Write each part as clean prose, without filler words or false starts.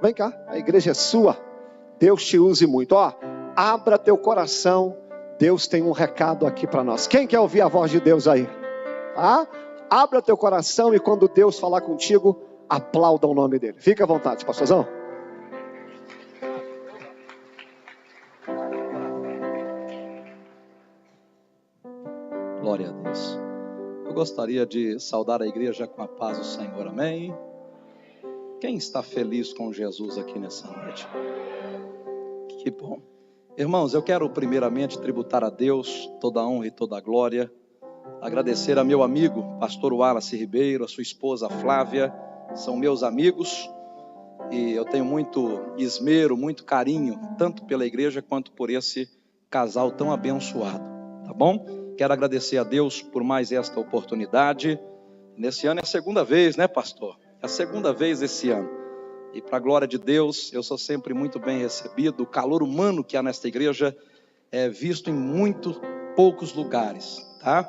Vem cá, a igreja é sua. Deus te use muito. Ó, abra teu coração. Deus tem um recado aqui para nós. Quem quer ouvir a voz de Deus aí? Tá? Abra teu coração e quando Deus falar contigo, aplauda o nome dele. Fica à vontade, pastorzão. Glória a Deus. Eu gostaria de saudar a igreja com a paz do Senhor, amém? Quem está feliz com Jesus aqui nessa noite? Que bom. Irmãos, eu quero primeiramente tributar a Deus toda a honra e toda a glória, agradecer a meu amigo, pastor Wallace Ribeiro, a sua esposa Flávia, são meus amigos, e eu tenho muito esmero, muito carinho, tanto pela igreja quanto por esse casal tão abençoado, tá bom? Quero agradecer a Deus por mais esta oportunidade. Nesse ano é a segunda vez, né, pastor? É a segunda vez esse ano. E para a glória de Deus, eu sou sempre muito bem recebido. O calor humano que há nesta igreja é visto em muito poucos lugares, tá?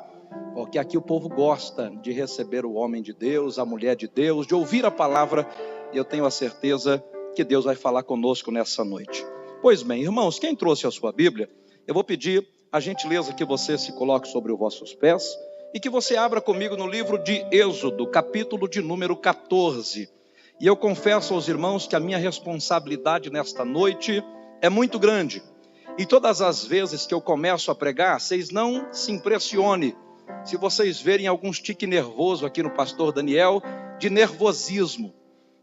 Porque aqui o povo gosta de receber o homem de Deus, a mulher de Deus, de ouvir a palavra. E eu tenho a certeza que Deus vai falar conosco nessa noite. Pois bem, irmãos, quem trouxe a sua Bíblia, eu vou pedir a gentileza que você se coloque sobre os vossos pés e que você abra comigo no livro de Êxodo, capítulo de número 14. E eu confesso aos irmãos que a minha responsabilidade nesta noite é muito grande. E todas as vezes que eu começo a pregar, vocês não se impressionem se vocês verem algum tique nervoso aqui no pastor Daniel, de nervosismo.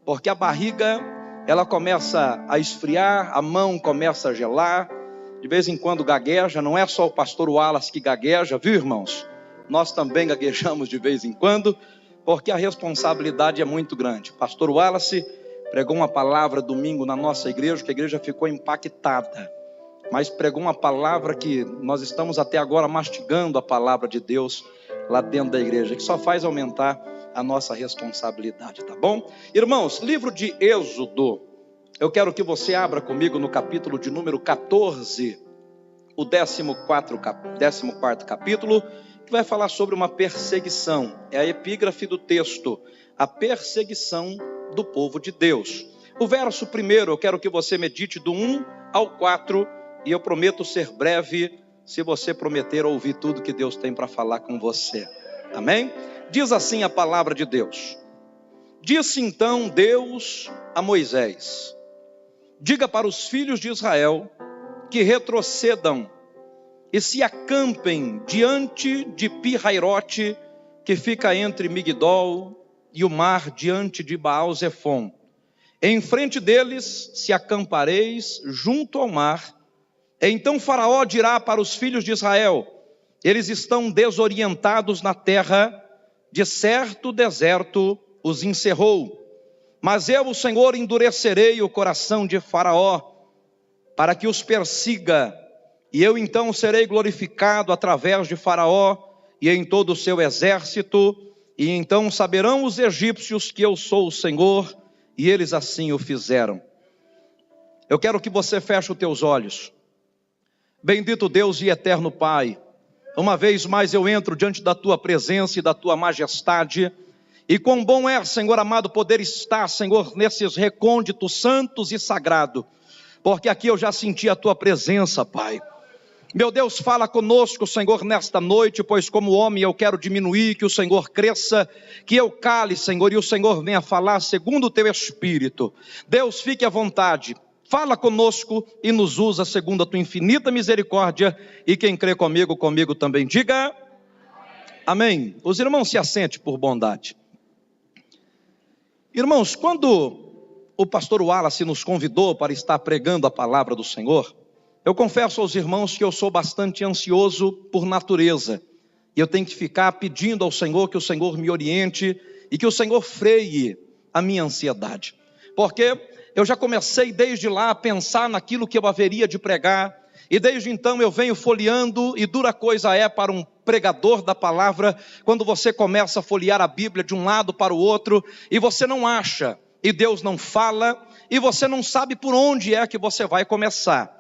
Porque a barriga, ela começa a esfriar, a mão começa a gelar, de vez em quando gagueja, não é só o pastor Wallace que gagueja, viu, irmãos? Nós também gaguejamos de vez em quando, porque a responsabilidade é muito grande. Pastor Wallace pregou uma palavra domingo na nossa igreja, que a igreja ficou impactada. Mas pregou uma palavra que nós estamos até agora mastigando a palavra de Deus lá dentro da igreja, que só faz aumentar a nossa responsabilidade, tá bom? Irmãos, livro de Êxodo, eu quero que você abra comigo no capítulo de número 14, o 14º capítulo, que vai falar sobre uma perseguição. É a epígrafe do texto, a perseguição do povo de Deus. O verso primeiro, eu quero que você medite do 1 ao 4, e eu prometo ser breve, se você prometer ouvir tudo que Deus tem para falar com você. Amém? Diz assim a palavra de Deus. Disse então Deus a Moisés: diga para os filhos de Israel que retrocedam e se acampem diante de Pi-Hairote, que fica entre Migdol e o mar, diante de Baal-Zefon. Em frente deles se acampareis junto ao mar. Então Faraó dirá para os filhos de Israel: eles estão desorientados na terra, de certo o deserto os encerrou. Mas eu, o Senhor, endurecerei o coração de Faraó, para que os persiga, e eu então serei glorificado através de Faraó e em todo o seu exército, e então saberão os egípcios que eu sou o Senhor, e eles assim o fizeram. Eu quero que você feche os teus olhos. Bendito Deus e eterno Pai, uma vez mais eu entro diante da tua presença e da tua majestade, e quão bom é, Senhor amado, poder estar, Senhor, nesses recônditos santos e sagrados, porque aqui eu já senti a tua presença, Pai. Meu Deus, fala conosco, Senhor, nesta noite, pois como homem eu quero diminuir, que o Senhor cresça, que eu cale, Senhor, e o Senhor venha falar segundo o teu Espírito. Deus, fique à vontade, fala conosco e nos usa segundo a tua infinita misericórdia, e quem crê comigo, comigo também. Diga amém. Os irmãos se assentem por bondade. Irmãos, quando o pastor Wallace nos convidou para estar pregando a palavra do Senhor, eu confesso aos irmãos que eu sou bastante ansioso por natureza, e eu tenho que ficar pedindo ao Senhor que o Senhor me oriente, e que o Senhor freie a minha ansiedade, porque eu já comecei desde lá a pensar naquilo que eu haveria de pregar, e desde então eu venho folheando, e dura coisa é para um pregador da palavra, quando você começa a folhear a Bíblia de um lado para o outro, e você não acha, e Deus não fala, e você não sabe por onde é que você vai começar.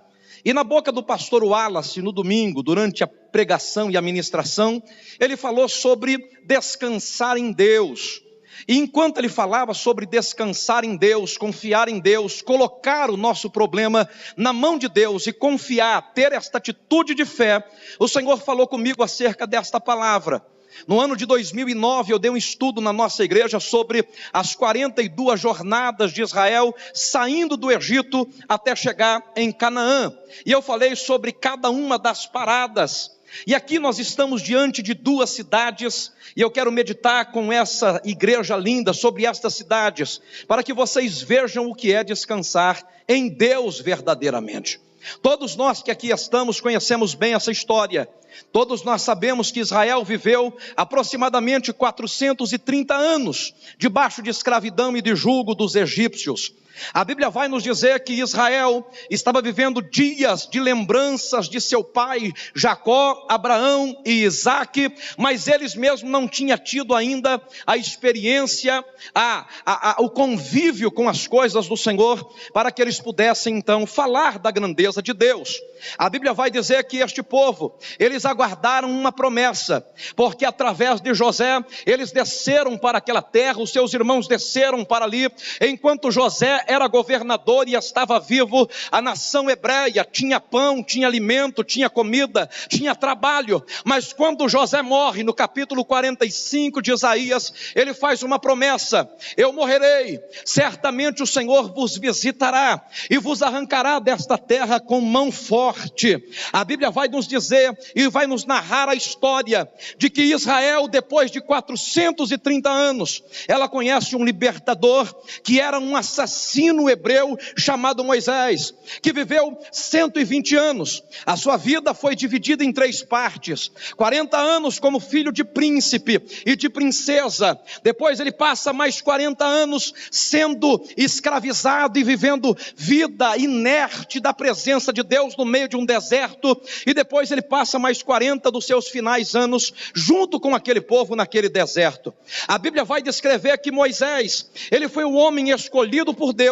E na boca do pastor Wallace, no domingo, durante a pregação e a ministração, ele falou sobre descansar em Deus. E enquanto ele falava sobre descansar em Deus, confiar em Deus, colocar o nosso problema na mão de Deus e confiar, ter esta atitude de fé, o Senhor falou comigo acerca desta palavra. No ano de 2009 eu dei um estudo na nossa igreja sobre as 42 jornadas de Israel saindo do Egito até chegar em Canaã. E eu falei sobre cada uma das paradas. E aqui nós estamos diante de 2 cidades, e eu quero meditar com essa igreja linda sobre estas cidades, para que vocês vejam o que é descansar em Deus verdadeiramente. Todos nós que aqui estamos conhecemos bem essa história. Todos nós sabemos que Israel viveu aproximadamente 430 anos debaixo de escravidão e de jugo dos egípcios. A Bíblia vai nos dizer que Israel estava vivendo dias de lembranças de seu pai Jacó, Abraão e Isaque, mas eles mesmos não tinham tido ainda a experiência, o convívio com as coisas do Senhor, para que eles pudessem então falar da grandeza de Deus. A Bíblia vai dizer que este povo, eles aguardaram uma promessa, porque através de José, eles desceram para aquela terra, os seus irmãos desceram para ali, enquanto José era governador e estava vivo, a nação hebreia tinha pão, tinha alimento, tinha comida, tinha trabalho, mas quando José morre, no capítulo 45 de Isaías, ele faz uma promessa: eu morrerei, certamente o Senhor vos visitará, e vos arrancará desta terra com mão forte. A Bíblia vai nos dizer, e vai nos narrar a história, de que Israel, depois de 430 anos, ela conhece um libertador, que era um assassino hebreu chamado Moisés, que viveu 120 anos, a sua vida foi dividida em 3 partes, 40 anos como filho de príncipe e de princesa, depois ele passa mais 40 anos sendo escravizado e vivendo vida inerte da presença de Deus no meio de um deserto, e depois ele passa mais 40 dos seus finais anos junto com aquele povo naquele deserto. A Bíblia vai descrever que Moisés, ele foi o homem escolhido por Deus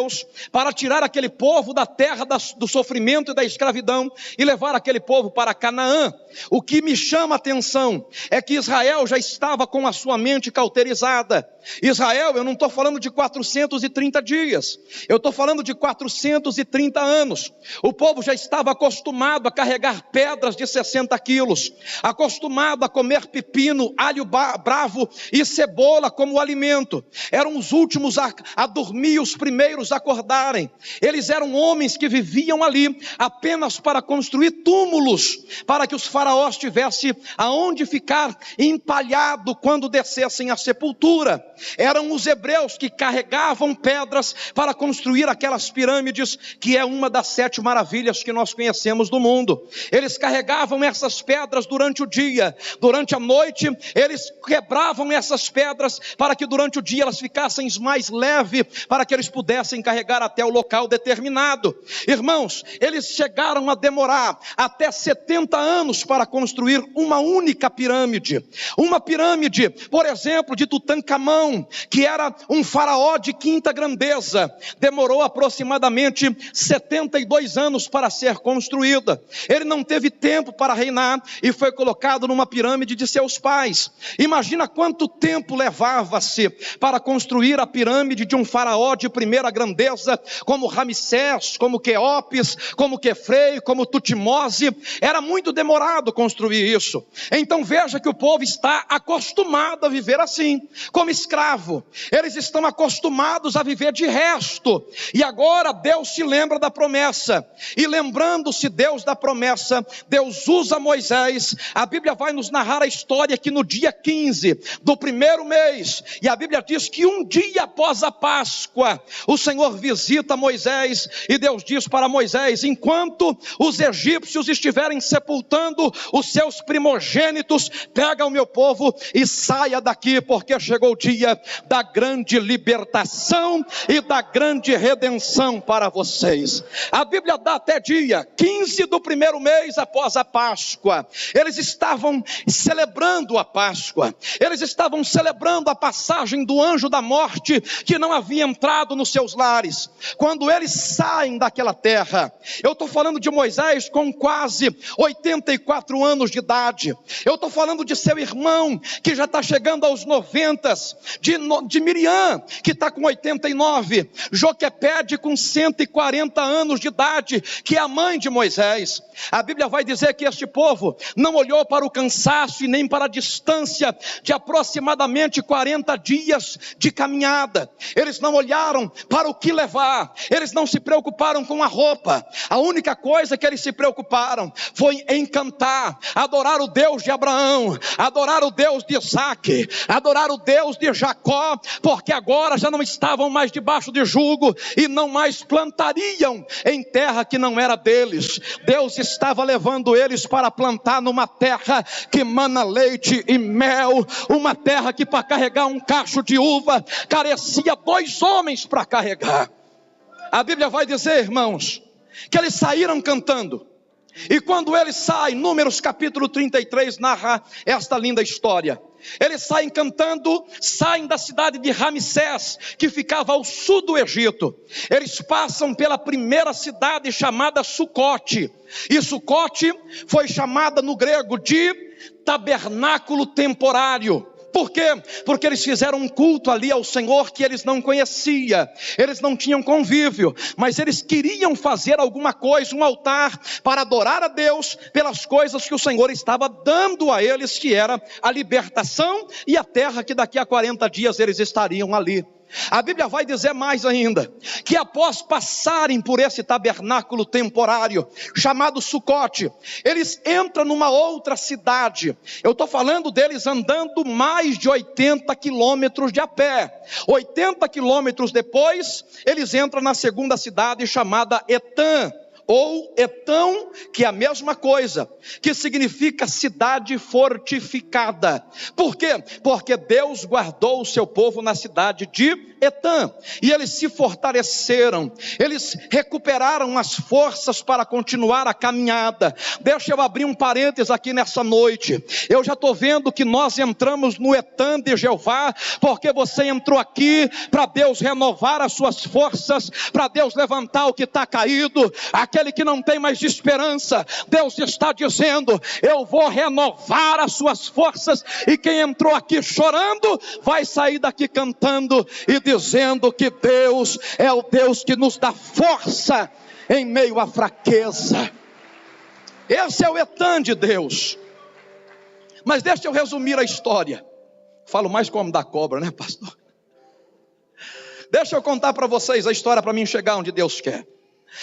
para tirar aquele povo da terra do sofrimento e da escravidão e levar aquele povo para Canaã. O que me chama a atenção é que Israel já estava com a sua mente cauterizada. Israel, eu não estou falando de 430 dias, eu estou falando de 430 anos. O povo já estava acostumado a carregar pedras de 60 quilos, acostumado a comer pepino, alho bravo e cebola como alimento. Eram os últimos a dormir, os primeiros a acordarem. Eles eram homens que viviam ali apenas para construir túmulos, para que os faraós tivessem aonde ficar empalhado quando descessem à sepultura. Eram os hebreus que carregavam pedras para construir aquelas pirâmides, que é uma das 7 maravilhas que nós conhecemos do mundo. Eles carregavam essas pedras durante o dia, durante a noite eles quebravam essas pedras para que durante o dia elas ficassem mais leves, para que eles pudessem carregar até o local determinado. Irmãos, eles chegaram a demorar até 70 anos para construir uma única pirâmide. Uma pirâmide, por exemplo, de Tutancamão, que era um faraó de 5ª grandeza, demorou aproximadamente 72 anos para ser construída. Ele não teve tempo para reinar e foi colocado numa pirâmide de seus pais. Imagina quanto tempo levava-se para construir a pirâmide de um faraó de 1ª grandeza, como Ramsés, como Queopes, como Quefrei, como Tutmose. Era muito demorado construir isso. Então veja que o povo está acostumado a viver assim, como escravo. Eles estão acostumados a viver de resto, e agora Deus se lembra da promessa, e lembrando-se Deus da promessa, Deus usa Moisés. A Bíblia vai nos narrar a história que no dia 15 do 1º mês, e a Bíblia diz que um dia após a Páscoa, o Senhor visita Moisés, e Deus diz para Moisés: enquanto os egípcios estiverem sepultando os seus primogênitos, pega o meu povo e saia daqui, porque chegou o dia da grande libertação e da grande redenção para vocês. A Bíblia dá até dia 15 do 1º mês após a Páscoa. Eles estavam celebrando a Páscoa, eles estavam celebrando a passagem do anjo da morte, que não havia entrado nos seus seus lares, quando eles saem daquela terra. Eu estou falando de Moisés com quase 84 anos de idade. Eu estou falando de seu irmão, que já está chegando aos 90, de Miriam, que está com 89, Joquebede com 140 anos de idade, que é a mãe de Moisés. A Bíblia vai dizer que este povo não olhou para o cansaço e nem para a distância de aproximadamente 40 dias de caminhada. Eles não olharam para o que levar, eles não se preocuparam com a roupa. A única coisa que eles se preocuparam foi em cantar, adorar o Deus de Abraão, adorar o Deus de Isaac, adorar o Deus de Jacó, porque agora já não estavam mais debaixo de jugo e não mais plantariam em terra que não era deles. Deus estava levando eles para plantar numa terra que mana leite e mel, uma terra que para carregar um cacho de uva carecia 2 homens para carregar. A Bíblia vai dizer, irmãos, que eles saíram cantando. E quando eles saem, Números capítulo 33 narra esta linda história. Eles saem cantando, saem da cidade de Ramsés, que ficava ao sul do Egito. Eles passam pela primeira cidade chamada Sucote. E Sucote foi chamada no grego de tabernáculo temporário. Por quê? Porque eles fizeram um culto ali ao Senhor que eles não conheciam, eles não tinham convívio, mas eles queriam fazer alguma coisa, um altar para adorar a Deus pelas coisas que o Senhor estava dando a eles, que era a libertação e a terra que daqui a 40 dias eles estariam ali. A Bíblia vai dizer mais ainda, que após passarem por esse tabernáculo temporário, chamado Sucote, eles entram numa outra cidade. Eu estou falando deles andando mais de 80 quilômetros de a pé. 80 quilômetros depois, eles entram na segunda cidade chamada Etã, ou Etão, que é a mesma coisa, que significa cidade fortificada. Por quê? Porque Deus guardou o seu povo na cidade de Etã, e eles se fortaleceram, eles recuperaram as forças para continuar a caminhada. Deixa eu abrir um parênteses aqui nessa noite. Eu já estou vendo que nós entramos no Etã de Jeová, porque você entrou aqui para Deus renovar as suas forças, para Deus levantar o que está caído, aquele que não tem mais esperança. Deus está dizendo, eu vou renovar as suas forças, e quem entrou aqui chorando, vai sair daqui cantando e dizendo que Deus é o Deus que nos dá força em meio à fraqueza. Esse é o Etã de Deus. Mas deixa eu resumir a história. Falo mais como da cobra, né, pastor? Deixa eu contar para vocês a história para mim chegar onde Deus quer.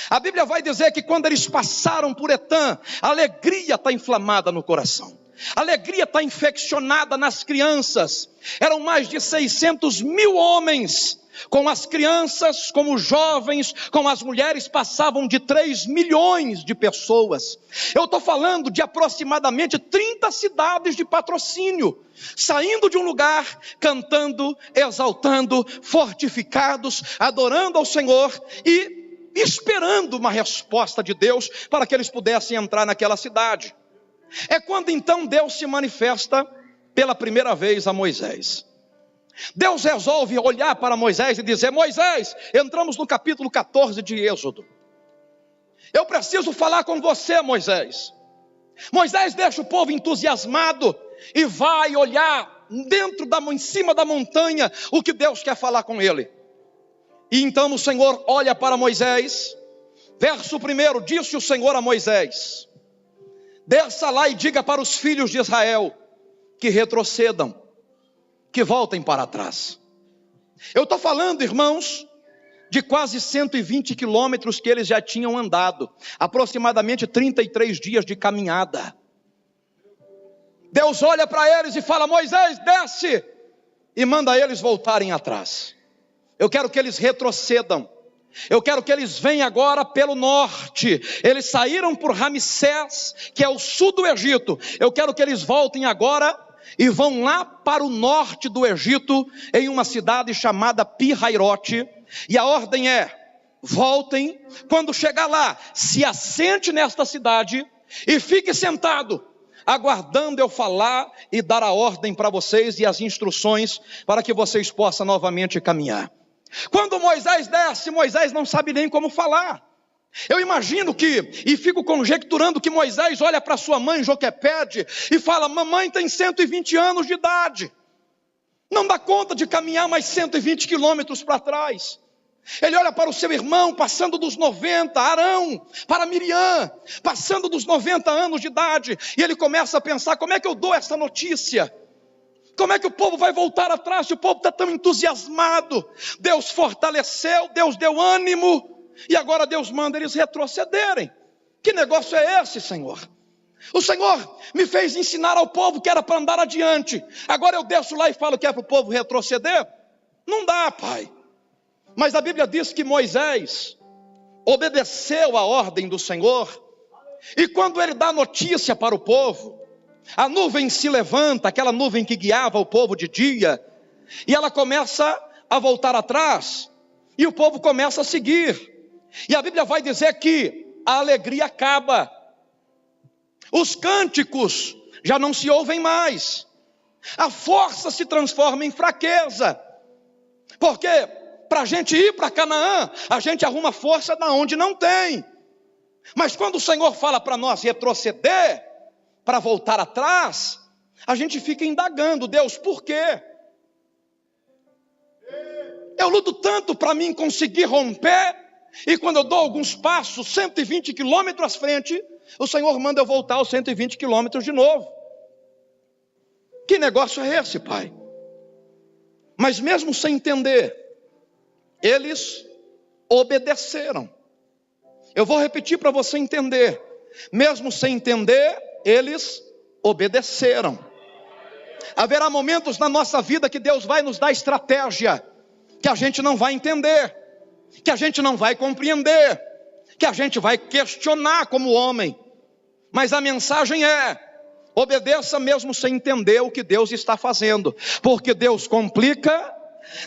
A Bíblia vai dizer que quando eles passaram por Etã, a alegria está inflamada no coração. A alegria está infeccionada nas crianças. Eram mais de 600 mil homens. Com as crianças, com os jovens, com as mulheres, passavam de 3 milhões de pessoas. Eu estou falando de aproximadamente 30 cidades de patrocínio, saindo de um lugar, cantando, exaltando, fortificados, adorando ao Senhor e esperando uma resposta de Deus para que eles pudessem entrar naquela cidade. É quando então Deus se manifesta pela primeira vez a Moisés. Deus resolve olhar para Moisés e dizer, Moisés, entramos no capítulo 14 de Êxodo. Eu preciso falar com você, Moisés. Moisés deixa o povo entusiasmado e vai olhar em cima da montanha o que Deus quer falar com ele. E então o Senhor olha para Moisés. Verso 1, disse o Senhor a Moisés, desça lá e diga para os filhos de Israel que retrocedam, que voltem para trás. Eu estou falando, irmãos, de quase 120 quilômetros que eles já tinham andado, aproximadamente 33 dias de caminhada. Deus olha para eles e fala, Moisés, desce, e manda eles voltarem atrás. Eu quero que eles retrocedam. Eu quero que eles venham agora pelo norte. Eles saíram por Ramsés, que é o sul do Egito. Eu quero que eles voltem agora e vão lá para o norte do Egito, em uma cidade chamada Pi-Hairote. E a ordem é, voltem, quando chegar lá, se assente nesta cidade e fique sentado, aguardando eu falar e dar a ordem para vocês e as instruções para que vocês possam novamente caminhar. Quando Moisés desce, Moisés não sabe nem como falar. Eu imagino e fico conjecturando que Moisés olha para sua mãe Joquebede e fala: mamãe tem 120 anos de idade, não dá conta de caminhar mais 120 quilômetros para trás. Ele olha para o seu irmão, passando dos 90, Arão, para Miriam, passando dos 90 anos de idade, e ele começa a pensar: como é que eu dou essa notícia? Como é que o povo vai voltar atrás se o povo está tão entusiasmado? Deus fortaleceu, Deus deu ânimo, e agora Deus manda eles retrocederem. Que negócio é esse, Senhor? O Senhor me fez ensinar ao povo que era para andar adiante, agora eu desço lá e falo que é para o povo retroceder? Não dá, Pai. Mas a Bíblia diz que Moisés obedeceu a ordem do Senhor, e quando ele dá notícia para o povo, a nuvem se levanta, aquela nuvem que guiava o povo de dia, e ela começa a voltar atrás, e o povo começa a seguir. E a Bíblia vai dizer que a alegria acaba, os cânticos já não se ouvem mais, a força se transforma em fraqueza, porque para a gente ir para Canaã, a gente arruma força da onde não tem. Mas quando o Senhor fala para nós retroceder, para voltar atrás, a gente fica indagando: Deus, por quê? Eu luto tanto para mim conseguir romper, e quando eu dou alguns passos, 120 quilômetros à frente, o Senhor manda eu voltar aos 120 quilômetros de novo. Que negócio é esse, Pai? Mas mesmo sem entender, eles obedeceram. Eu vou repetir para você entender. Mesmo sem entender, eles obedeceram. Haverá momentos na nossa vida que Deus vai nos dar estratégia, que a gente não vai entender, que a gente não vai compreender, que a gente vai questionar como homem. Mas a mensagem é: obedeça mesmo sem entender o que Deus está fazendo, porque Deus complica,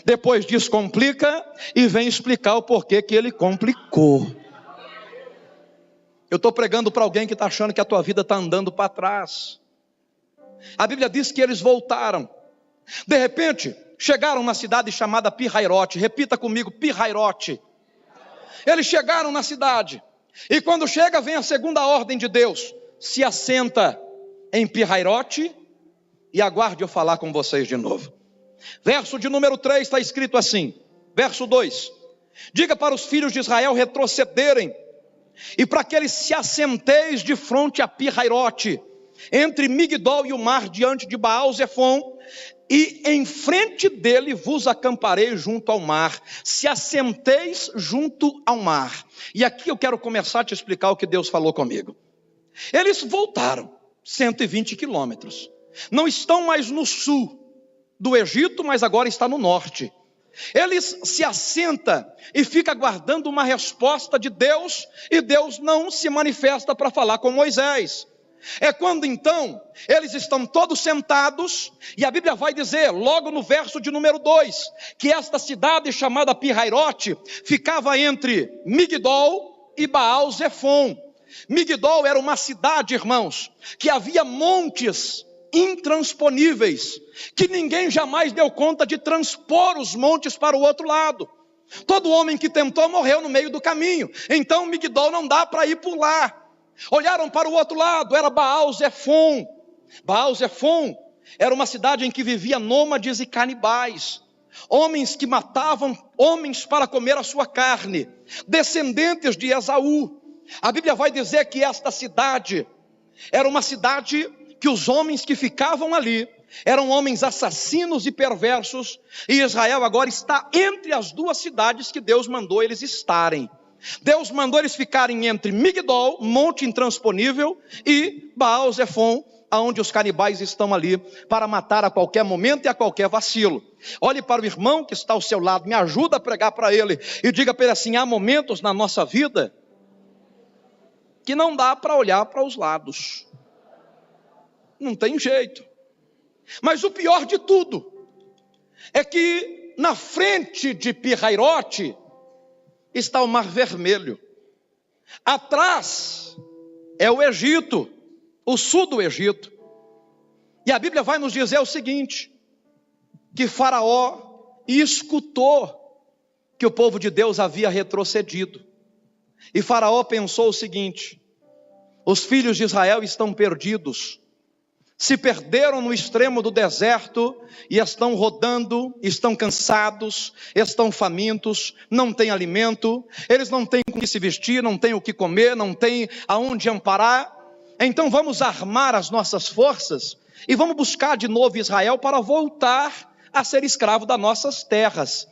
depois descomplica e vem explicar o porquê que Ele complicou. Eu estou pregando para alguém que está achando que a tua vida está andando para trás. A Bíblia diz que eles voltaram. De repente, chegaram na cidade chamada Pi-Hairote. Repita comigo: Pi-Hairote. Eles chegaram na cidade, e quando chega, vem a segunda ordem de Deus: se assenta em Pi-Hairote e aguarde eu falar com vocês de novo. Verso de número 3 está escrito assim, verso 2: diga para os filhos de Israel retrocederem, e para que eles se assenteis de fronte a Pi-Hairote, entre Migdol e o mar, diante de Baal-Zefon, e em frente dele vos acamparei junto ao mar. Se assenteis junto ao mar. E aqui eu quero começar a te explicar o que Deus falou comigo. Eles voltaram 120 quilômetros, não estão mais no sul do Egito, mas agora está no norte. Eles se assentam e ficam aguardando uma resposta de Deus, e Deus não se manifesta para falar com Moisés. É quando então eles estão todos sentados, e a Bíblia vai dizer, logo no verso de número 2, que esta cidade chamada Pi-Hairote ficava entre Migdol e Baal-Zefon. Migdol era uma cidade, irmãos, que havia montes intransponíveis, que ninguém jamais deu conta de transpor os montes para o outro lado. Todo homem que tentou morreu no meio do caminho. Então Migdol não dá para ir por lá. Olharam para o outro lado, era Baal-Zefon. Baal-Zefon era uma cidade em que vivia nômades e canibais, homens que matavam homens para comer a sua carne, descendentes de Esaú. A Bíblia vai dizer que esta cidade era uma cidade que os homens que ficavam ali eram homens assassinos e perversos, e Israel agora está entre as duas cidades que Deus mandou eles estarem. Deus mandou eles ficarem entre Migdol, monte intransponível, e Baal-Zefon, onde os canibais estão ali para matar a qualquer momento e a qualquer vacilo. Olhe para o irmão que está ao seu lado, me ajuda a pregar para ele e diga para ele assim: há momentos na nossa vida que não dá para olhar para os lados, não tem jeito. Mas o pior de tudo é que na frente de Pi-Hairote está o Mar Vermelho, atrás é o Egito, o sul do Egito. E a Bíblia vai nos dizer o seguinte, que Faraó escutou que o povo de Deus havia retrocedido. E Faraó pensou o seguinte: os filhos de Israel estão perdidos, se perderam no extremo do deserto e estão rodando, estão cansados, estão famintos, não têm alimento, eles não têm com que se vestir, não têm o que comer, não têm aonde amparar. Então vamos armar as nossas forças e vamos buscar de novo Israel para voltar a ser escravo das nossas terras.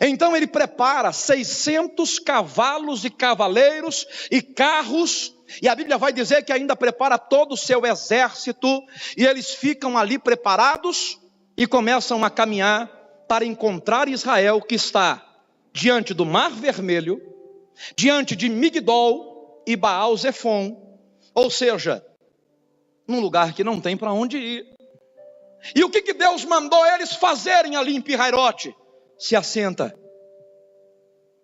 Então ele prepara 600 cavalos e cavaleiros e carros, e a Bíblia vai dizer que ainda prepara todo o seu exército, e eles ficam ali preparados e começam a caminhar para encontrar Israel, que está diante do Mar Vermelho, diante de Migdol e Baal-Zefon, ou seja, num lugar que não tem para onde ir. E o que Deus mandou eles fazerem ali em Pi-Hairote? Se assenta,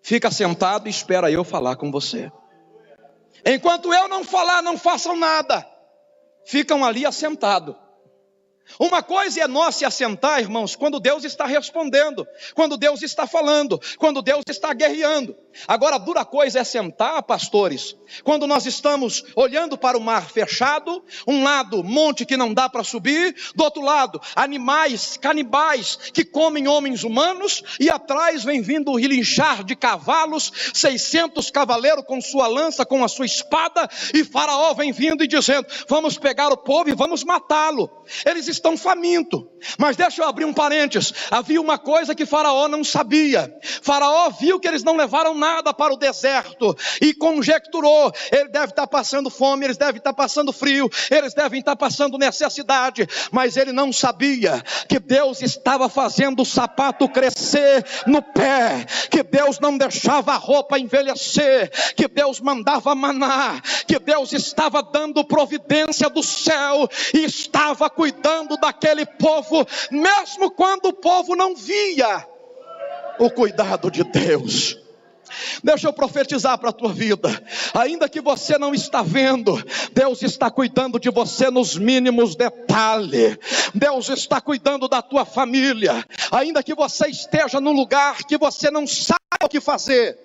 fica sentado e espera eu falar com você. Enquanto eu não falar, não façam nada. Ficam ali assentados. Uma coisa é nós se assentar, irmãos, quando Deus está respondendo, quando Deus está falando, quando Deus está guerreando. Agora, a dura coisa é sentar, pastores, quando nós estamos olhando para o mar fechado, um lado, monte que não dá para subir, do outro lado, animais, canibais, que comem homens humanos, e atrás vem vindo o relinchar de cavalos, 600 cavaleiros com sua lança, com a sua espada, e Faraó vem vindo e dizendo: vamos pegar o povo e vamos matá-lo. Eles estão famintos. Mas deixa eu abrir um parênteses. Havia uma coisa que Faraó não sabia. Faraó viu que eles não levaram nada para o deserto e conjecturou: ele deve estar passando fome, eles devem estar passando frio, eles devem estar passando necessidade. Mas ele não sabia que Deus estava fazendo o sapato crescer no pé, que Deus não deixava a roupa envelhecer, que Deus mandava maná, que Deus estava dando providência do céu e estava cuidando daquele povo, mesmo quando o povo não via o cuidado de Deus. Deixa eu profetizar para a tua vida: ainda que você não está vendo, Deus está cuidando de você nos mínimos detalhes. Deus está cuidando da tua família. Ainda que você esteja num lugar que você não sabe o que fazer,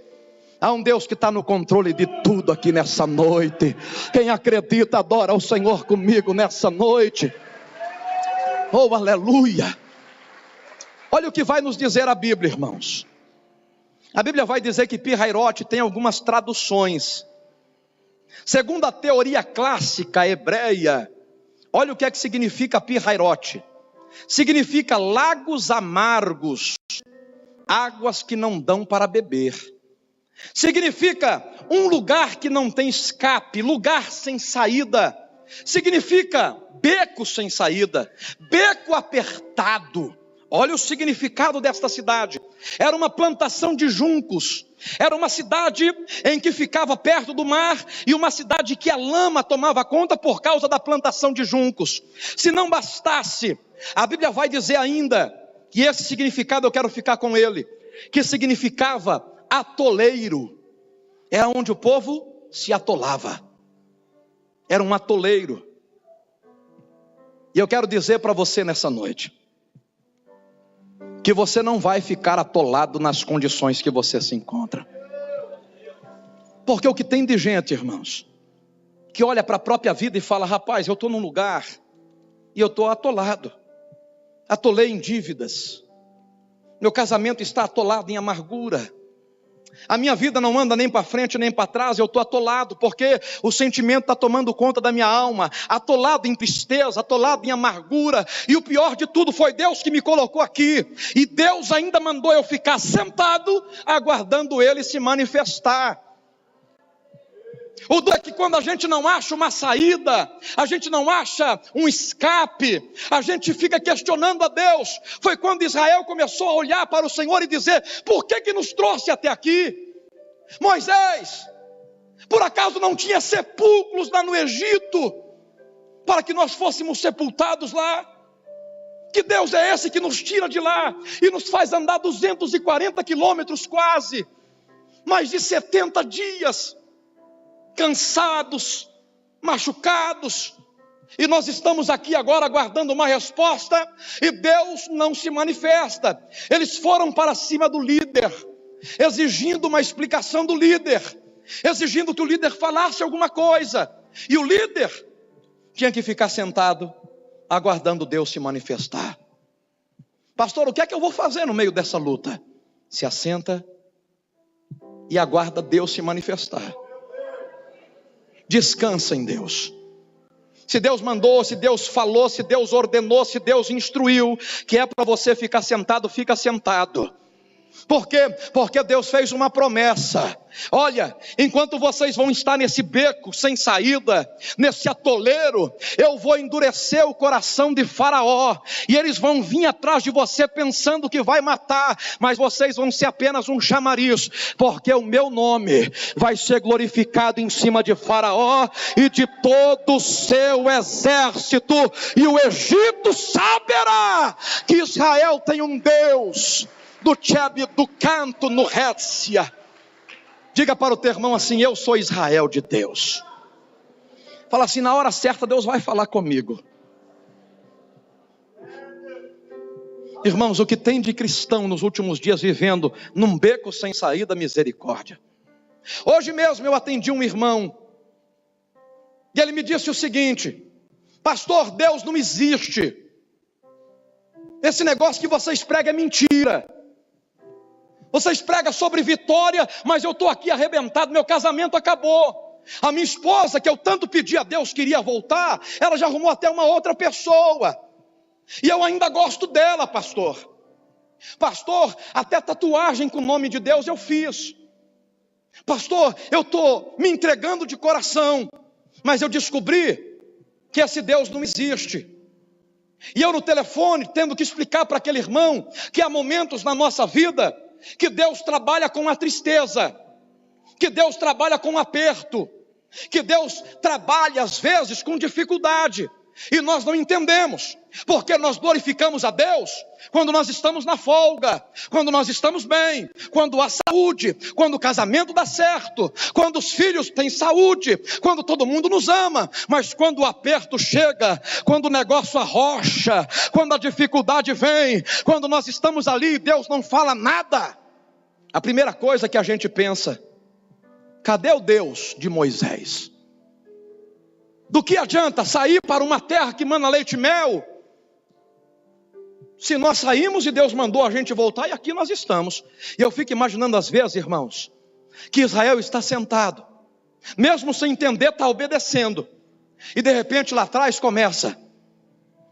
há um Deus que está no controle de tudo aqui nessa noite. Quem acredita, adora o Senhor comigo nessa noite. Oh, aleluia! Olha o que vai nos dizer a Bíblia, irmãos. A Bíblia vai dizer que Pi-Hairote tem algumas traduções. Segundo a teoria clássica hebreia, olha o que é que significa Pi-Hairote. Significa lagos amargos, águas que não dão para beber. Significa um lugar que não tem escape, lugar sem saída. Significa beco sem saída, beco apertado. Olha o significado desta cidade. Era uma plantação de juncos. Era uma cidade em que ficava perto do mar, e uma cidade que a lama tomava conta por causa da plantação de juncos. Se não bastasse, a Bíblia vai dizer ainda que esse significado, eu quero ficar com ele, que significava atoleiro. Era onde o povo se atolava. Era um atoleiro. E eu quero dizer para você nessa noite, que você não vai ficar atolado nas condições que você se encontra. Porque o que tem de gente, irmãos, que olha para a própria vida e fala: rapaz, eu estou num lugar e eu estou atolado. Atolei em dívidas. Meu casamento está atolado em amargura. A minha vida não anda nem para frente nem para trás, eu estou atolado, porque o sentimento está tomando conta da minha alma, atolado em tristeza, atolado em amargura, e o pior de tudo, foi Deus que me colocou aqui, e Deus ainda mandou eu ficar sentado, aguardando Ele se manifestar. O duro é que quando a gente não acha uma saída, a gente não acha um escape, a gente fica questionando a Deus. Foi quando Israel começou a olhar para o Senhor e dizer: por que nos trouxe até aqui? Moisés, por acaso não tinha sepulcros lá no Egito, para que nós fôssemos sepultados lá? Que Deus é esse que nos tira de lá e nos faz andar 240 quilômetros quase, mais de 70 dias, cansados, machucados, e nós estamos aqui agora aguardando uma resposta, e Deus não se manifesta. Eles foram para cima do líder, exigindo uma explicação do líder, exigindo que o líder falasse alguma coisa. E o líder tinha que ficar sentado, aguardando Deus se manifestar. Pastor, o que é que eu vou fazer no meio dessa luta? Se assenta e aguarda Deus se manifestar. Descansa em Deus. Se Deus mandou, se Deus falou, se Deus ordenou, se Deus instruiu que é para você ficar sentado, fica sentado. Por quê? Porque Deus fez uma promessa. Olha, enquanto vocês vão estar nesse beco sem saída, nesse atoleiro, eu vou endurecer o coração de Faraó, e eles vão vir atrás de você pensando que vai matar, mas vocês vão ser apenas um chamariz, porque o meu nome vai ser glorificado em cima de Faraó e de todo o seu exército, e o Egito saberá que Israel tem um Deus do Tcheb, do canto no Récia. Diga para o teu irmão assim: eu sou Israel de Deus. Fala assim: na hora certa Deus vai falar comigo. Irmãos, o que tem de cristão nos últimos dias vivendo num beco sem saída, misericórdia. Hoje mesmo eu atendi um irmão, e ele me disse o seguinte: pastor, Deus não existe. Esse negócio que vocês pregam é mentira. Vocês pregam sobre vitória, mas eu estou aqui arrebentado, meu casamento acabou. A minha esposa, que eu tanto pedi a Deus queria voltar, ela já arrumou até uma outra pessoa. E eu ainda gosto dela, pastor. Pastor, até tatuagem com o nome de Deus eu fiz. Pastor, eu estou me entregando de coração, mas eu descobri que esse Deus não existe. E eu no telefone tendo que explicar para aquele irmão que há momentos na nossa vida que Deus trabalha com a tristeza, que Deus trabalha com aperto, que Deus trabalha às vezes com dificuldade, e nós não entendemos, porque nós glorificamos a Deus quando nós estamos na folga, quando nós estamos bem, quando há saúde, quando o casamento dá certo, quando os filhos têm saúde, quando todo mundo nos ama. Mas quando o aperto chega, quando o negócio arrocha, quando a dificuldade vem, quando nós estamos ali e Deus não fala nada, a primeira coisa que a gente pensa: cadê o Deus de Moisés? Do que adianta sair para uma terra que mana leite e mel, se nós saímos e Deus mandou a gente voltar, e aqui nós estamos. E eu fico imaginando às vezes, irmãos, que Israel está sentado, mesmo sem entender, está obedecendo, e de repente lá atrás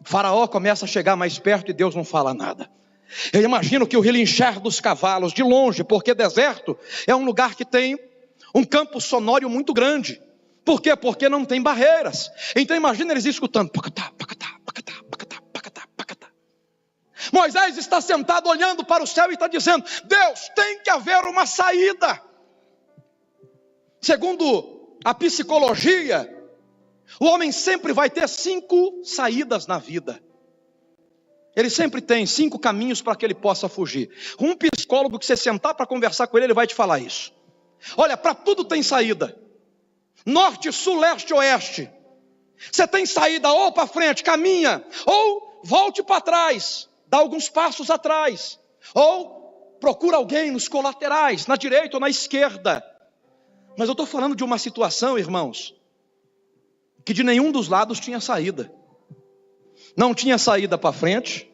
Faraó começa a chegar mais perto e Deus não fala nada. Eu imagino que o relinchar dos cavalos de longe, porque deserto é um lugar que tem um campo sonoro muito grande. Por quê? Porque não tem barreiras. Então imagina eles escutando pacatá, pacatá, pacatá, pacatá, pacatá, pacatá. Moisés está sentado olhando para o céu e está dizendo: Deus, tem que haver uma saída. Segundo a psicologia, o homem sempre vai ter 5 saídas na vida. Ele sempre tem 5 caminhos para que ele possa fugir. Um psicólogo que você sentar para conversar com ele, ele vai te falar isso. Olha, para tudo tem saída. Norte, sul, leste, oeste. Você tem saída ou para frente, caminha, ou volte para trás, dá alguns passos atrás, ou procura alguém nos colaterais, na direita ou na esquerda. Mas eu estou falando de uma situação, irmãos, que de nenhum dos lados tinha saída. Não tinha saída para frente,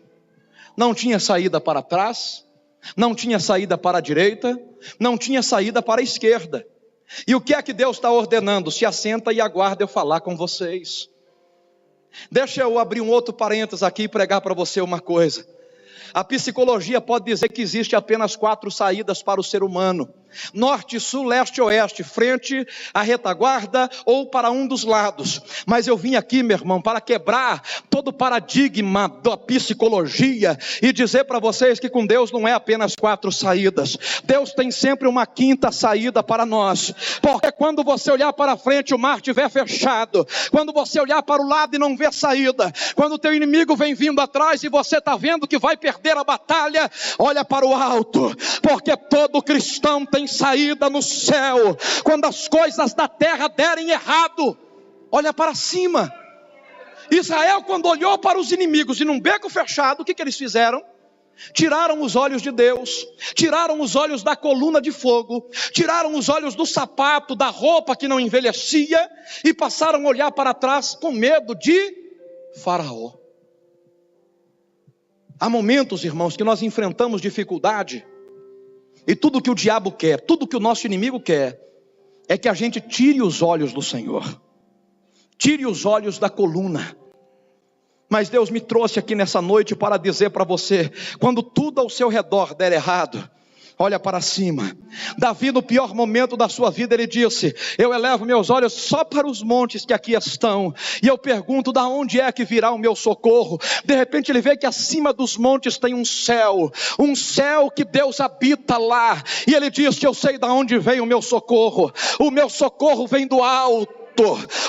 não tinha saída para trás, não tinha saída para a direita, não tinha saída para a esquerda. E o que é que Deus está ordenando? Se assenta e aguarda eu falar com vocês. Deixa eu abrir um outro parênteses aqui e pregar para você uma coisa. A psicologia pode dizer que existe apenas 4 saídas para o ser humano: norte, sul, leste, oeste, frente, a retaguarda ou para um dos lados. Mas eu vim aqui, meu irmão, para quebrar todo o paradigma da psicologia e dizer para vocês que com Deus não é apenas 4 saídas. Deus tem sempre uma 5ª saída para nós. Porque quando você olhar para frente, o mar estiver fechado, quando você olhar para o lado e não ver saída, quando o teu inimigo vem vindo atrás e você está vendo que vai perder a batalha, olha para o alto, porque todo cristão tem saída no céu. Quando as coisas da terra derem errado, olha para cima. Israel, quando olhou para os inimigos e num beco fechado, o que eles fizeram? Tiraram os olhos de Deus, tiraram os olhos da coluna de fogo, tiraram os olhos do sapato, da roupa que não envelhecia, e passaram a olhar para trás com medo de Faraó. Há momentos, irmãos, que nós enfrentamos dificuldade, e tudo que o diabo quer, tudo que o nosso inimigo quer, é que a gente tire os olhos do Senhor, tire os olhos da coluna. Mas Deus me trouxe aqui nessa noite para dizer para você, quando tudo ao seu redor der errado, olha para cima. Davi, no pior momento da sua vida, ele disse: eu elevo meus olhos só para os montes que aqui estão, e eu pergunto, da onde é que virá o meu socorro? De repente ele vê que acima dos montes tem um céu que Deus habita lá, e ele diz: eu sei da onde vem o meu socorro vem do alto.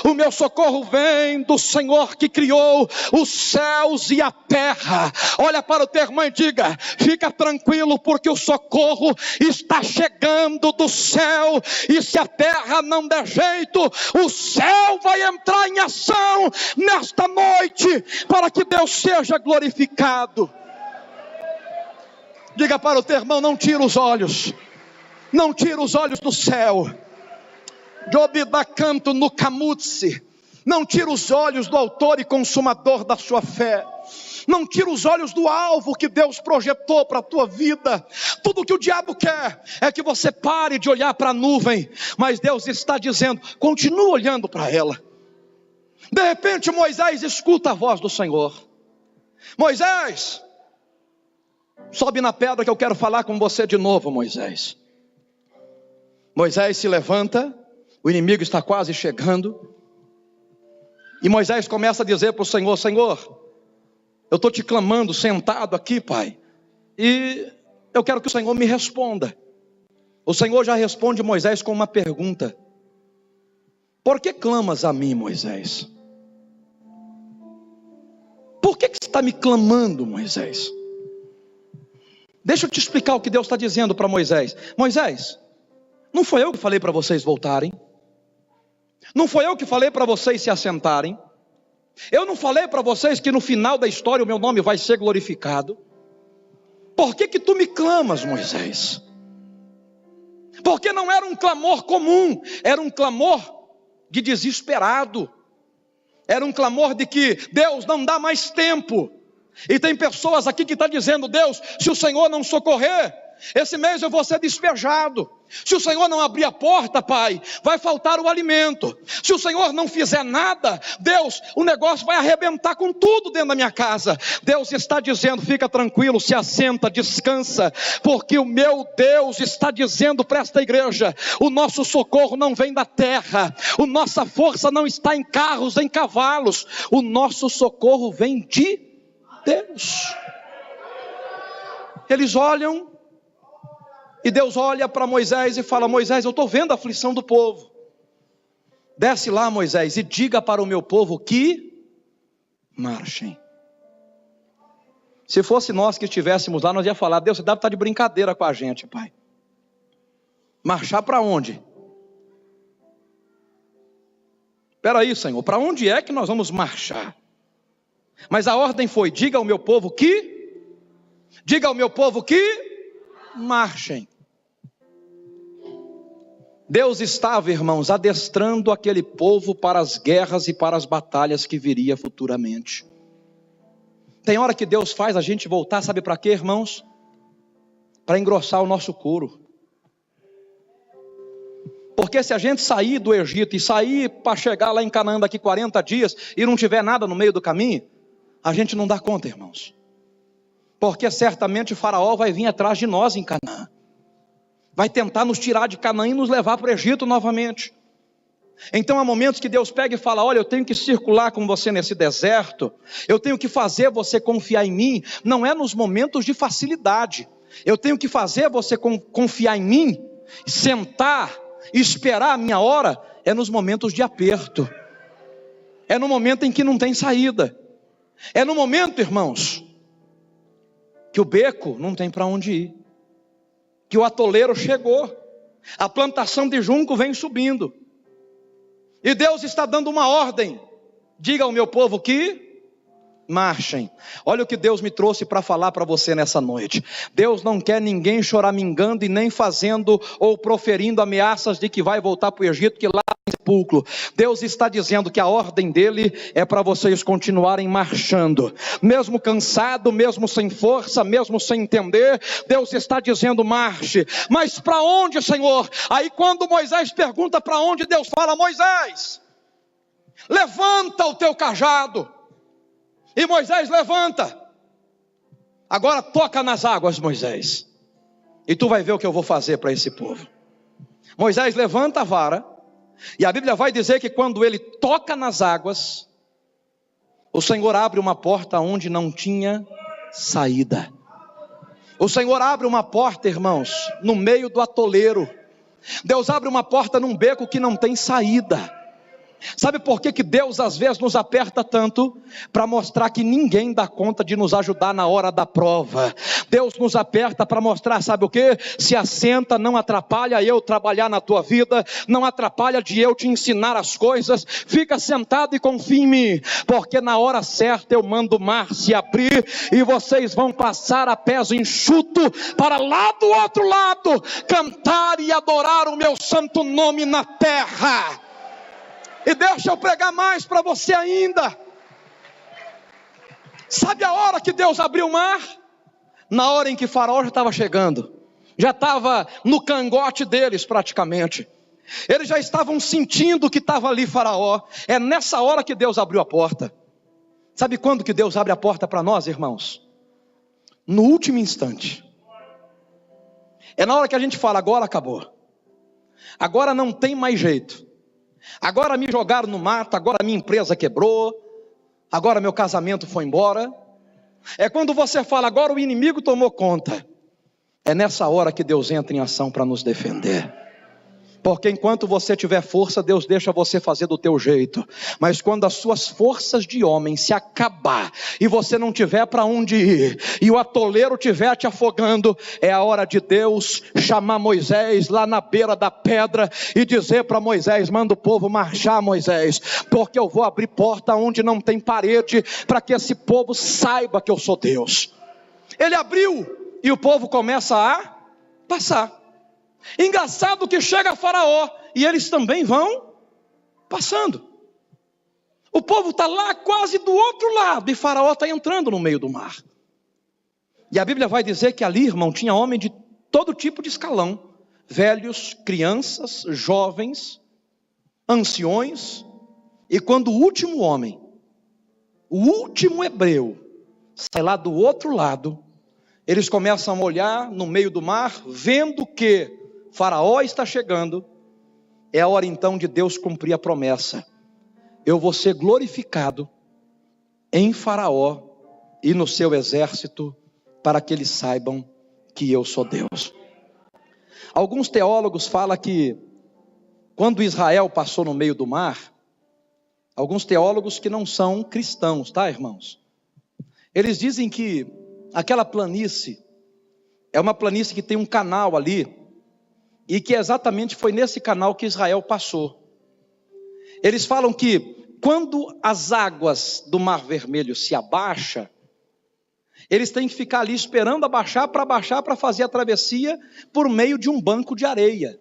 O meu socorro vem do Senhor que criou os céus e a terra. Olha para o teu irmão e diga: fica tranquilo, porque o socorro está chegando do céu, e se a terra não der jeito, o céu vai entrar em ação nesta noite, para que Deus seja glorificado. Diga para o teu irmão: não tira os olhos do céu. Jobidacanto no camutse. Não tira os olhos do autor e consumador da sua fé. Não tira os olhos do alvo que Deus projetou para a tua vida. Tudo que o diabo quer é que você pare de olhar para a nuvem, mas Deus está dizendo: continua olhando para ela. De repente Moisés escuta a voz do Senhor: Moisés, sobe na pedra que eu quero falar com você de novo. Moisés se levanta. O inimigo está quase chegando, e Moisés começa a dizer para o Senhor: Senhor, eu estou te clamando sentado aqui, Pai, e eu quero que o Senhor me responda. O Senhor já responde Moisés com uma pergunta: por que clamas a mim, Moisés? Por que você está me clamando, Moisés? Deixa eu te explicar o que Deus está dizendo para Moisés. Moisés, não foi eu que falei para vocês voltarem? Não foi eu que falei para vocês se assentarem? Eu não falei para vocês que no final da história o meu nome vai ser glorificado? Por que tu me clamas, Moisés? Porque não era um clamor comum, era um clamor de desesperado. Era um clamor de que Deus não dá mais tempo. E tem pessoas aqui que estão dizendo: Deus, se o Senhor não socorrer, esse mês eu vou ser despejado. Se o Senhor não abrir a porta, Pai, vai faltar o alimento. Se o Senhor não fizer nada, Deus, o negócio vai arrebentar com tudo dentro da minha casa. Deus está dizendo: fica tranquilo, se assenta, descansa, porque o meu Deus está dizendo para esta igreja: o nosso socorro não vem da terra, a nossa força não está em carros, em cavalos, o nosso socorro vem de Deus. Eles olham, e Deus olha para Moisés e fala: Moisés, eu estou vendo a aflição do povo. Desce lá, Moisés, e diga para o meu povo que marchem. Se fosse nós que estivéssemos lá, nós ia falar: Deus, você deve estar de brincadeira com a gente, Pai. Marchar para onde? Espera aí, Senhor, para onde é que nós vamos marchar? Mas a ordem foi: diga ao meu povo que marchem. Deus estava, irmãos, adestrando aquele povo para as guerras e para as batalhas que viria futuramente. Tem hora que Deus faz a gente voltar, sabe para quê, irmãos? Para engrossar o nosso couro. Porque se a gente sair do Egito e sair para chegar lá em Canaã daqui 40 dias e não tiver nada no meio do caminho, a gente não dá conta, irmãos. Porque certamente o Faraó vai vir atrás de nós em Canaã. Vai tentar nos tirar de Canaã e nos levar para o Egito novamente. Então há momentos que Deus pega e fala: olha, eu tenho que circular com você nesse deserto, eu tenho que fazer você confiar em mim, não é nos momentos de facilidade. Eu tenho que fazer você confiar em mim, sentar e esperar a minha hora, é nos momentos de aperto. É no momento em que não tem saída. É no momento, irmãos, que o beco não tem para onde ir, que o atoleiro chegou, a plantação de junco vem subindo, e Deus está dando uma ordem: diga ao meu povo que marchem. Olha o que Deus me trouxe para falar para você nessa noite. Deus não quer ninguém choramingando e nem fazendo ou proferindo ameaças de que vai voltar para o Egito, que lá tem sepulcro. Deus está dizendo que a ordem dele é para vocês continuarem marchando, mesmo cansado, mesmo sem força, mesmo sem entender. Deus está dizendo: marche. Mas para onde, Senhor? Aí quando Moisés pergunta para onde, Deus fala: Moisés, levanta o teu cajado. E Moisés levanta. Agora toca nas águas, Moisés, e tu vai ver o que eu vou fazer para esse povo. Moisés levanta a vara, e a Bíblia vai dizer que quando ele toca nas águas, o Senhor abre uma porta onde não tinha saída. O Senhor abre uma porta, irmãos, no meio do atoleiro. Deus abre uma porta num beco que não tem saída. Sabe por que Deus às vezes nos aperta tanto? Para mostrar que ninguém dá conta de nos ajudar na hora da prova. Deus nos aperta para mostrar, sabe o que? Se assenta, não atrapalha eu trabalhar na tua vida, não atrapalha de eu te ensinar as coisas. Fica sentado e confia em mim, porque na hora certa eu mando o mar se abrir e vocês vão passar a pés enxuto para lá do outro lado, cantar e adorar o meu santo nome na terra. E deixa eu pregar mais para você ainda. Sabe a hora que Deus abriu o mar? Na hora em que Faraó já estava chegando. Já estava no cangote deles praticamente. Eles já estavam sentindo que estava ali Faraó. É nessa hora que Deus abriu a porta. Sabe quando que Deus abre a porta para nós, irmãos? No último instante. É na hora que a gente fala: agora acabou. Agora não tem mais jeito. Agora me jogaram no mato, agora minha empresa quebrou, agora meu casamento foi embora. É quando você fala: agora o inimigo tomou conta. É nessa hora que Deus entra em ação para nos defender. Porque enquanto você tiver força, Deus deixa você fazer do teu jeito. Mas quando as suas forças de homem se acabar, e você não tiver para onde ir, e o atoleiro estiver te afogando, é a hora de Deus chamar Moisés lá na beira da pedra, e dizer para Moisés: manda o povo marchar, Moisés, porque eu vou abrir porta onde não tem parede, para que esse povo saiba que eu sou Deus. Ele abriu, e o povo começa a passar. Engraçado que chega Faraó e eles também vão passando. O povo está lá quase do outro lado e Faraó está entrando no meio do mar. E a Bíblia vai dizer que ali, irmão, tinha homem de todo tipo de escalão: velhos, crianças, jovens, anciões. E quando o último homem, o último hebreu, sai lá do outro lado, eles começam a olhar no meio do mar, vendo que Faraó está chegando. É a hora então de Deus cumprir a promessa: eu vou ser glorificado em Faraó e no seu exército, para que eles saibam que eu sou Deus. Alguns teólogos falam que quando Israel passou no meio do mar, alguns teólogos que não são cristãos, tá, irmãos? Eles dizem que aquela planície é uma planície que tem um canal ali, e que exatamente foi nesse canal que Israel passou. Eles falam que quando as águas do Mar Vermelho se abaixam, eles têm que ficar ali esperando abaixar para fazer a travessia por meio de um banco de areia.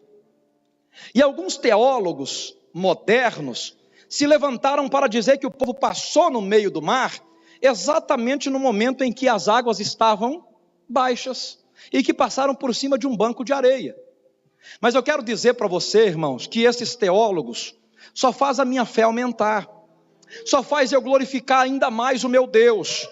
E alguns teólogos modernos se levantaram para dizer que o povo passou no meio do mar exatamente no momento em que as águas estavam baixas e que passaram por cima de um banco de areia. Mas eu quero dizer para você, irmãos, que esses teólogos só faz a minha fé aumentar, só faz eu glorificar ainda mais o meu Deus.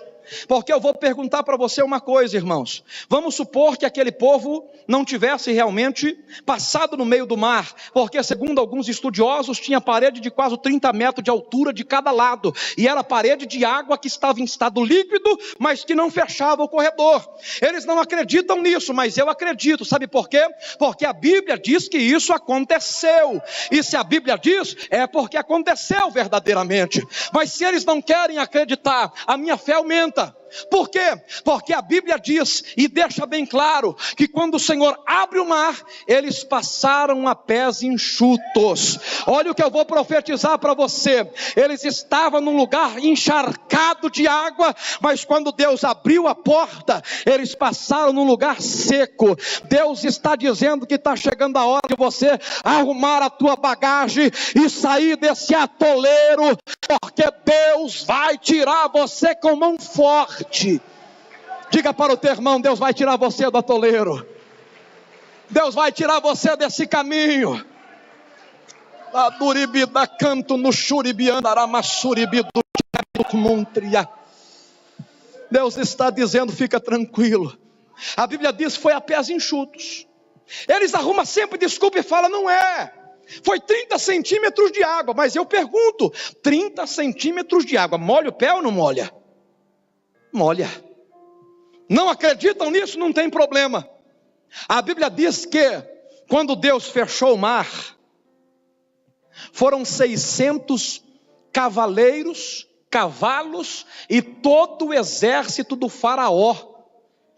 Porque eu vou perguntar para você uma coisa, irmãos. Vamos supor que aquele povo não tivesse realmente passado no meio do mar, porque segundo alguns estudiosos, tinha parede de quase 30 metros de altura de cada lado, e era parede de água que estava em estado líquido, mas que não fechava o corredor. Eles não acreditam nisso, mas eu acredito. Sabe por quê? Porque a Bíblia diz que isso aconteceu, e se a Bíblia diz, é porque aconteceu verdadeiramente. Mas se eles não querem acreditar, a minha fé aumenta. aguenta. Por quê? Porque a Bíblia diz e deixa bem claro que quando o Senhor abre o mar, eles passaram a pés enxutos. Olha o que eu vou profetizar para você. Eles estavam num lugar encharcado de água, mas quando Deus abriu a porta, eles passaram num lugar seco. Deus está dizendo que está chegando a hora de você arrumar a tua bagagem e sair desse atoleiro, porque Deus vai tirar você com mão forte. Diga para o teu irmão: Deus vai tirar você do atoleiro. Deus vai tirar você desse caminho. Deus está dizendo: fica tranquilo. A Bíblia diz que foi a pés enxutos. Eles arrumam sempre desculpa e falam: não é. Foi 30 centímetros de água. Mas eu pergunto: 30 centímetros de água, molha o pé ou não molha? Molha. Não acreditam nisso? Não tem problema. A Bíblia diz que quando Deus fechou o mar, foram 600 cavaleiros, cavalos e todo o exército do faraó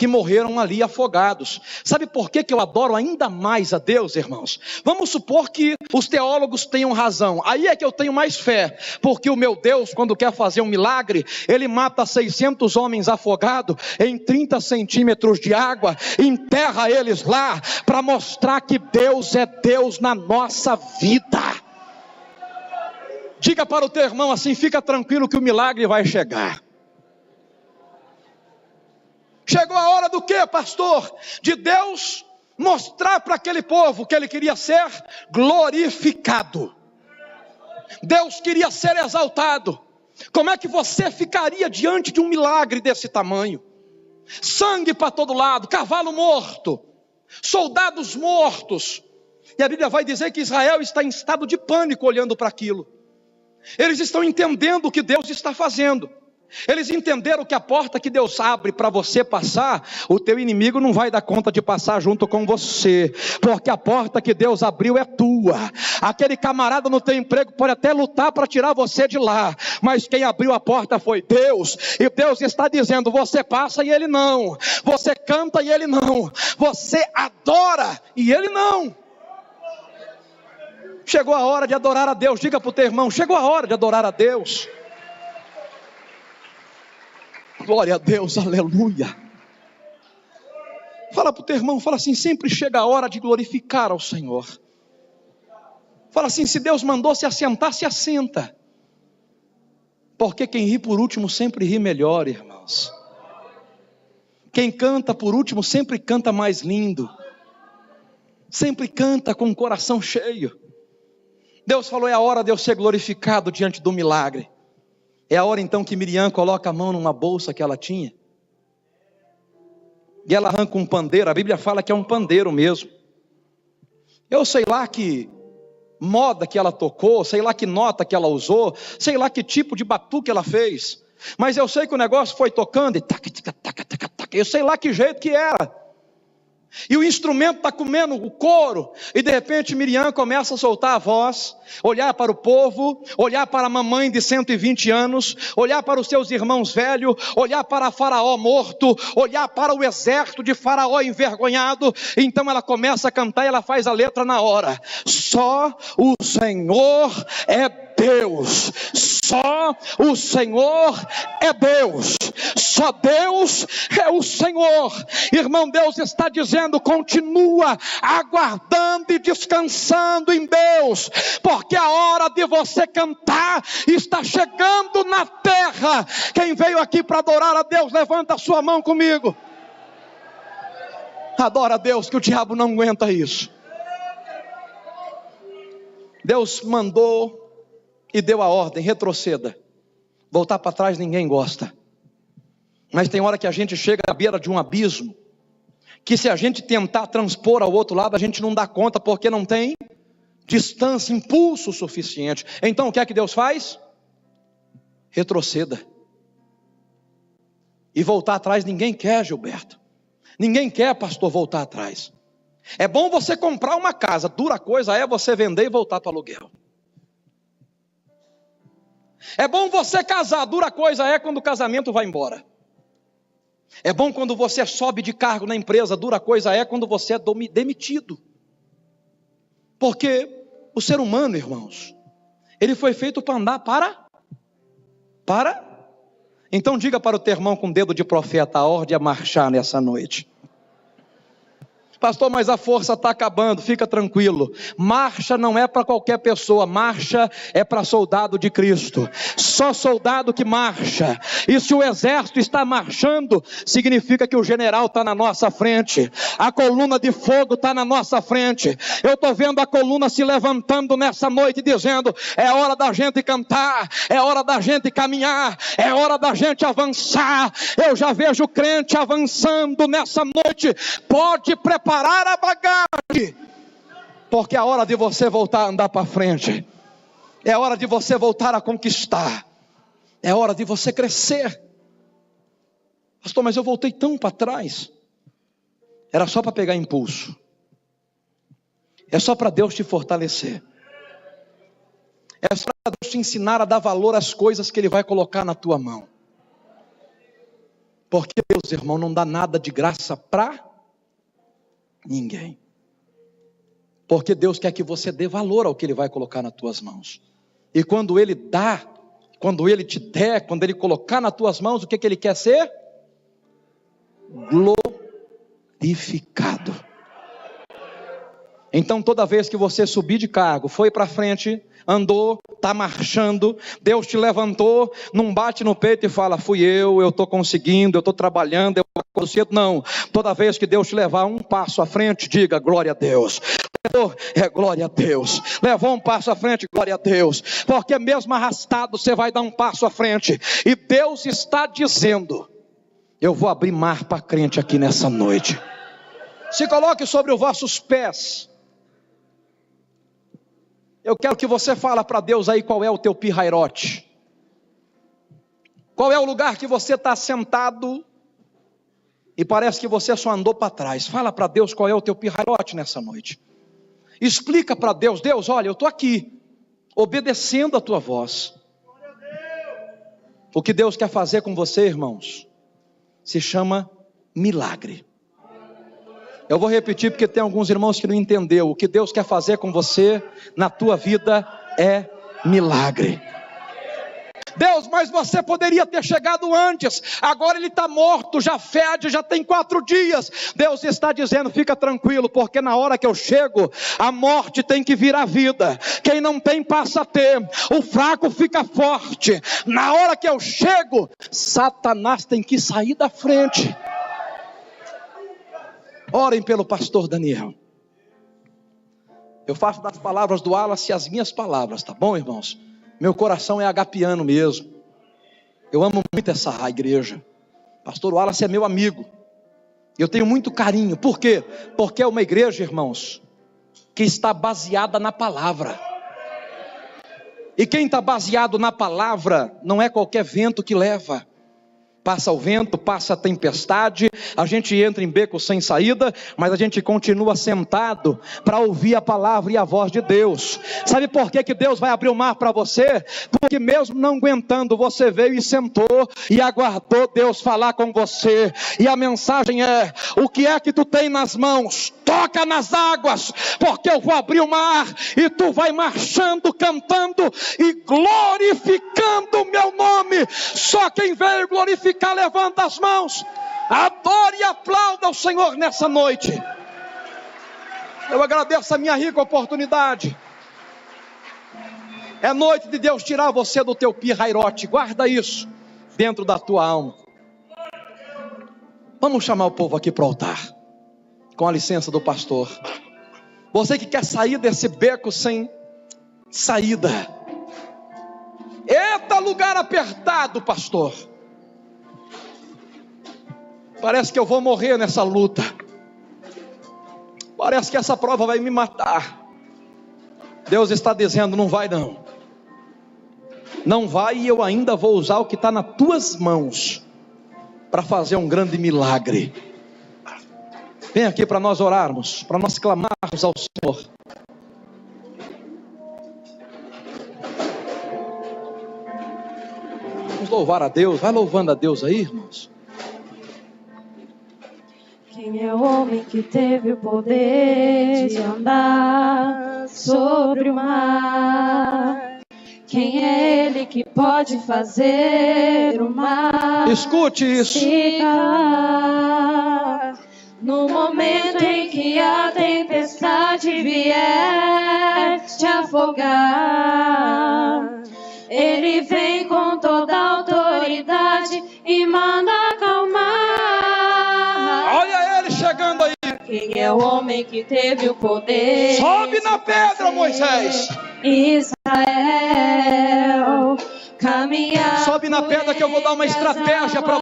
que morreram ali afogados. Sabe por que eu adoro ainda mais a Deus, irmãos? Vamos supor que os teólogos tenham razão. Aí é que eu tenho mais fé, porque o meu Deus, quando quer fazer um milagre, Ele mata 600 homens afogados em 30 centímetros de água, enterra eles lá, para mostrar que Deus é Deus na nossa vida. Diga para o teu irmão assim: fica tranquilo que o milagre vai chegar. Chegou a hora do quê, pastor? De Deus mostrar para aquele povo que Ele queria ser glorificado. Deus queria ser exaltado. Como é que você ficaria diante de um milagre desse tamanho? Sangue para todo lado, cavalo morto, soldados mortos. E a Bíblia vai dizer que Israel está em estado de pânico olhando para aquilo. Eles estão entendendo o que Deus está fazendo. Eles entenderam que a porta que Deus abre para você passar, o teu inimigo não vai dar conta de passar junto com você, porque a porta que Deus abriu é tua. Aquele camarada no teu emprego pode até lutar para tirar você de lá, mas quem abriu a porta foi Deus. E Deus está dizendo: você passa e Ele não, você canta e Ele não, você adora e Ele não. Chegou a hora de adorar a Deus. Diga para o teu irmão: chegou a hora de adorar a Deus. Glória a Deus, aleluia. Fala para o teu irmão, fala assim: sempre chega a hora de glorificar ao Senhor. Fala assim: se Deus mandou se assentar, se assenta. Porque quem ri por último sempre ri melhor, irmãos. Quem canta por último sempre canta mais lindo. Sempre canta com o coração cheio. Deus falou: é a hora de eu ser glorificado diante do milagre. É a hora então que Miriam coloca a mão numa bolsa que ela tinha, e ela arranca um pandeiro. A Bíblia fala que é um pandeiro mesmo. Eu sei lá que moda que ela tocou, sei lá que nota que ela usou, sei lá que tipo de batuque ela fez, mas eu sei que o negócio foi tocando e taca, taca, taca, taca, taca. Eu sei lá que jeito que era. E o instrumento está comendo o couro, e de repente Miriam começa a soltar a voz, olhar para o povo, olhar para a mamãe de 120 anos, olhar para os seus irmãos velhos, olhar para Faraó morto, olhar para o exército de Faraó envergonhado. Então ela começa a cantar e ela faz a letra na hora. Só o Senhor é Deus, só o Senhor é Deus, só Deus é o Senhor. Irmão, Deus está dizendo: continua aguardando e descansando em Deus, porque a hora de você cantar está chegando na terra. Quem veio aqui para adorar a Deus, levanta a sua mão comigo. Adora a Deus, que o diabo não aguenta isso. Deus mandou e deu a ordem: retroceda. Voltar para trás ninguém gosta. Mas tem hora que a gente chega à beira de um abismo, que se a gente tentar transpor ao outro lado, a gente não dá conta, porque não tem distância, impulso suficiente. Então o que é que Deus faz? Retroceda. E voltar atrás ninguém quer, Gilberto. Ninguém quer, pastor, voltar atrás. É bom você comprar uma casa, dura coisa é você vender e voltar para o aluguel. É bom você casar, dura coisa é quando o casamento vai embora. É bom quando você sobe de cargo na empresa, dura coisa é quando você é demitido. Porque o ser humano, irmãos, ele foi feito para andar para. Então diga para o teu irmão com dedo de profeta, a ordem é marchar nessa noite. Pastor, mas a força está acabando, fica tranquilo. Marcha não é para qualquer pessoa, marcha é para soldado de Cristo. Só soldado que marcha. E se o exército está marchando, significa que o general está na nossa frente. A coluna de fogo está na nossa frente. Eu estou vendo a coluna se levantando nessa noite, dizendo, é hora da gente cantar, é hora da gente caminhar, é hora da gente avançar. Eu já vejo crente avançando nessa noite. Pode preparar a bagagem, porque é hora de você voltar a andar para frente, é hora de você voltar a conquistar, é hora de você crescer. Pastor, mas eu voltei tão para trás. Era só para pegar impulso, é só para Deus te fortalecer, é só para Deus te ensinar a dar valor às coisas que Ele vai colocar na tua mão, porque Deus, irmão, não dá nada de graça para ninguém, porque Deus quer que você dê valor ao que Ele vai colocar nas tuas mãos, e quando Ele dá, quando Ele te der, quando Ele colocar nas tuas mãos, o que Ele quer ser? Glorificado. Então toda vez que você subir de cargo, foi para frente, andou, está marchando, Deus te levantou, não bate no peito e fala, fui eu estou conseguindo, eu estou trabalhando, eu acordo cedo. Não, toda vez que Deus te levar um passo à frente, diga glória a Deus. É glória a Deus. Levou um passo à frente, glória a Deus, porque mesmo arrastado você vai dar um passo à frente, e Deus está dizendo, eu vou abrir mar para crente aqui nessa noite. Se coloque sobre os vossos pés. Eu quero que você fale para Deus aí qual é o teu pirrairote. Qual é o lugar que você está sentado e parece que você só andou para trás. Fala para Deus qual é o teu pirrairote nessa noite. Explica para Deus, Deus, olha, eu estou aqui, obedecendo a tua voz. O que Deus quer fazer com você, irmãos, se chama milagre. Eu vou repetir porque tem alguns irmãos que não entenderam. O que Deus quer fazer com você, na tua vida, é milagre. Deus, mas você poderia ter chegado antes, agora ele está morto, já fede, já tem 4 dias. Deus está dizendo, fica tranquilo, porque na hora que eu chego, a morte tem que virar vida, quem não tem passa a ter, o fraco fica forte. Na hora que eu chego, Satanás tem que sair da frente. Orem pelo pastor Daniel. Eu faço das palavras do Wallace as minhas palavras, tá bom, irmãos? Meu coração é agapiano mesmo. Eu amo muito essa igreja. Pastor Wallace é meu amigo. Eu tenho muito carinho. Por quê? Porque é uma igreja, irmãos, que está baseada na palavra. E quem está baseado na palavra, não é qualquer vento que leva. Passa o vento, passa a tempestade, a gente entra em beco sem saída, mas a gente continua sentado para ouvir a palavra e a voz de Deus. Sabe por que Deus vai abrir o mar para você? Porque mesmo não aguentando, você veio e sentou e aguardou Deus falar com você. E a mensagem é, o que é que tu tem nas mãos? Toca nas águas, porque eu vou abrir o mar e tu vai marchando, cantando e glorificando o meu nome. Só quem veio glorificar, levanta as mãos, adore e aplauda o Senhor nessa noite. Eu agradeço a minha rica oportunidade. É noite de Deus tirar você do teu pirrairote. Guarda isso dentro da tua alma. Vamos chamar o povo aqui para o altar, com a licença do pastor. Você que quer sair desse beco sem saída. Eita, lugar apertado, pastor. Parece que eu vou morrer nessa luta. Parece que essa prova vai me matar. Deus está dizendo, não vai não. Não vai, e eu ainda vou usar o que está nas tuas mãos para fazer um grande milagre. Vem aqui para nós orarmos, para nós clamarmos ao Senhor. Vamos louvar a Deus. Vai louvando a Deus aí, irmãos. Quem é o homem que teve o poder de andar sobre o mar? Quem é ele que pode fazer o mar Escute isso. se calar? No momento em que a tempestade vier te afogar, ele vem com toda a autoridade e manda acalmar. Olha ele chegando aí. Quem é o homem que teve o poder? Sobe na pedra, Moisés. Israel, caminhar. Sobe na pedra que eu vou dar uma estratégia para